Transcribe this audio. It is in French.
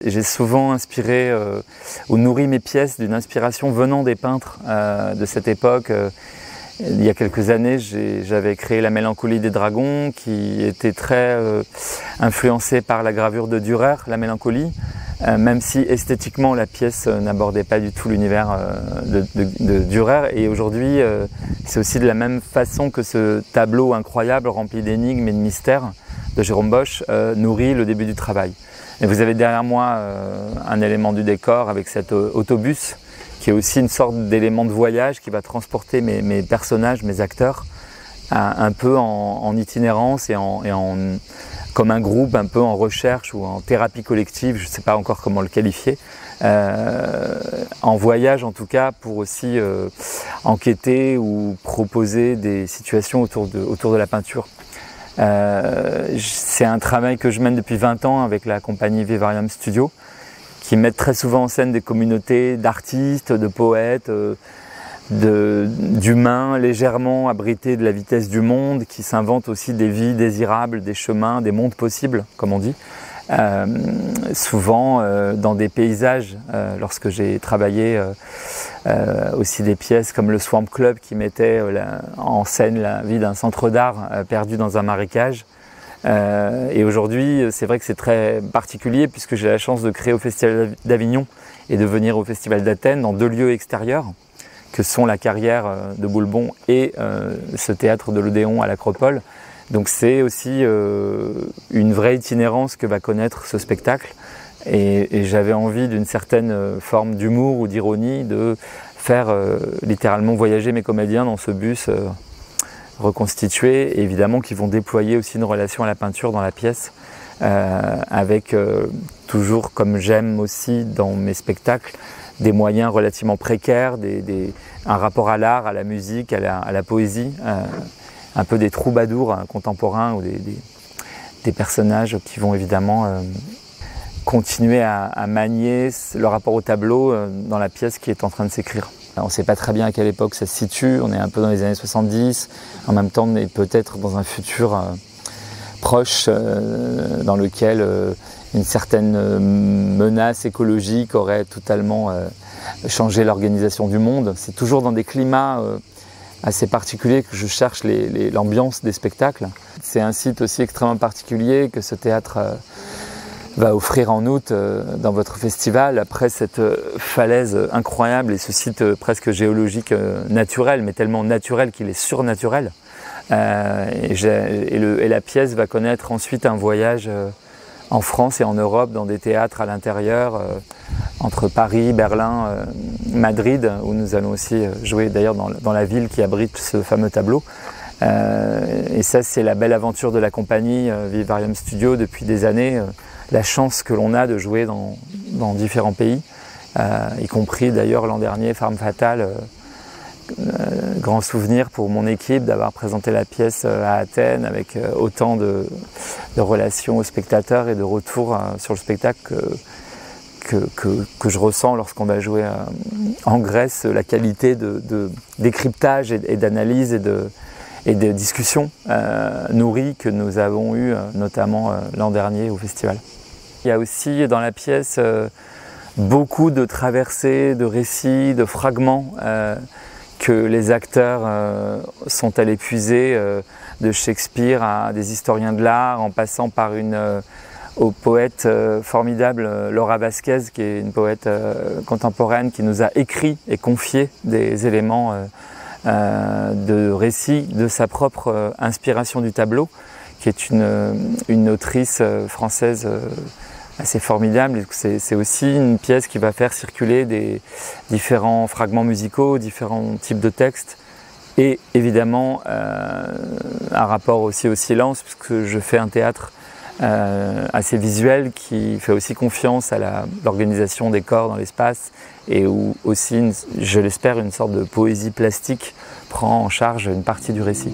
J'ai souvent inspiré ou nourri mes pièces d'une inspiration venant des peintres de cette époque. Il y a quelques années, j'avais créé La Mélancolie des Dragons, qui était très influencée par la gravure de Dürer, La Mélancolie, même si esthétiquement la pièce n'abordait pas du tout l'univers de Dürer. Et aujourd'hui, c'est aussi de la même façon que ce tableau incroyable rempli d'énigmes et de mystères de Jérôme Bosch nourrit le début du travail. Et vous avez derrière moi un élément du décor avec cet autobus qui est aussi une sorte d'élément de voyage qui va transporter mes personnages, mes acteurs, un peu en itinérance et comme un groupe un peu en recherche ou en thérapie collective, je ne sais pas encore comment le qualifier, en voyage en tout cas pour aussi enquêter ou proposer des situations autour de la peinture. C'est un travail que je mène depuis 20 ans avec la compagnie Vivarium Studio, qui mettent très souvent en scène des communautés d'artistes, de poètes, d'humains légèrement abrités de la vitesse du monde, qui s'inventent aussi des vies désirables, des chemins, des mondes possibles, comme on dit. Souvent dans des paysages, lorsque j'ai travaillé aussi des pièces comme le Swamp Club qui mettait en scène la vie d'un centre d'art perdu dans un marécage. Et aujourd'hui, c'est vrai que c'est très particulier puisque j'ai la chance de créer au Festival d'Avignon et de venir au Festival d'Athènes dans 2 lieux extérieurs que sont la carrière de Boulbon et ce théâtre de l'Odéon à l'Acropole. Donc c'est aussi une vraie itinérance que va connaître ce spectacle et j'avais envie d'une certaine forme d'humour ou d'ironie de faire littéralement voyager mes comédiens dans ce bus reconstitués, et évidemment qui vont déployer aussi une relation à la peinture dans la pièce avec toujours, comme j'aime aussi dans mes spectacles, des moyens relativement précaires, un rapport à l'art, à la musique, à la poésie, un peu des troubadours contemporains ou des personnages qui vont évidemment continuer à manier le rapport au tableau dans la pièce qui est en train de s'écrire. On ne sait pas très bien à quelle époque ça se situe, on est un peu dans les années 70, en même temps on est peut-être dans un futur proche dans lequel une certaine menace écologique aurait totalement changé l'organisation du monde. C'est toujours dans des climats assez particuliers que je cherche l'ambiance des spectacles. C'est un site aussi extrêmement particulier que ce théâtre va offrir en août dans votre festival, après cette falaise incroyable et ce site presque géologique naturel, mais tellement naturel qu'il est surnaturel. Et la pièce va connaître ensuite un voyage en France et en Europe dans des théâtres à l'intérieur, entre Paris, Berlin, Madrid, où nous allons aussi jouer d'ailleurs dans la ville qui abrite ce fameux tableau. Et ça, c'est la belle aventure de la compagnie Vivarium Studio depuis des années. La chance que l'on a de jouer dans différents pays, y compris d'ailleurs l'an dernier, Femme Fatale, grand souvenir pour mon équipe d'avoir présenté la pièce à Athènes avec autant de relations aux spectateurs et de retours sur le spectacle que je ressens lorsqu'on va jouer en Grèce, la qualité de décryptage et d'analyse et de discussions nourries que nous avons eues notamment l'an dernier au festival. Il y a aussi dans la pièce beaucoup de traversées, de récits, de fragments que les acteurs sont allés puiser de Shakespeare à des historiens de l'art, en passant par au poète formidable Laura Vasquez, qui est une poète contemporaine qui nous a écrit et confié des éléments de récit de sa propre inspiration du tableau, qui est une autrice française assez formidable. C'est aussi une pièce qui va faire circuler des différents fragments musicaux, différents types de textes, et évidemment un rapport aussi au silence, puisque je fais un théâtre assez visuel qui fait aussi confiance à l'organisation des corps dans l'espace, et où aussi, je l'espère, une sorte de poésie plastique prend en charge une partie du récit.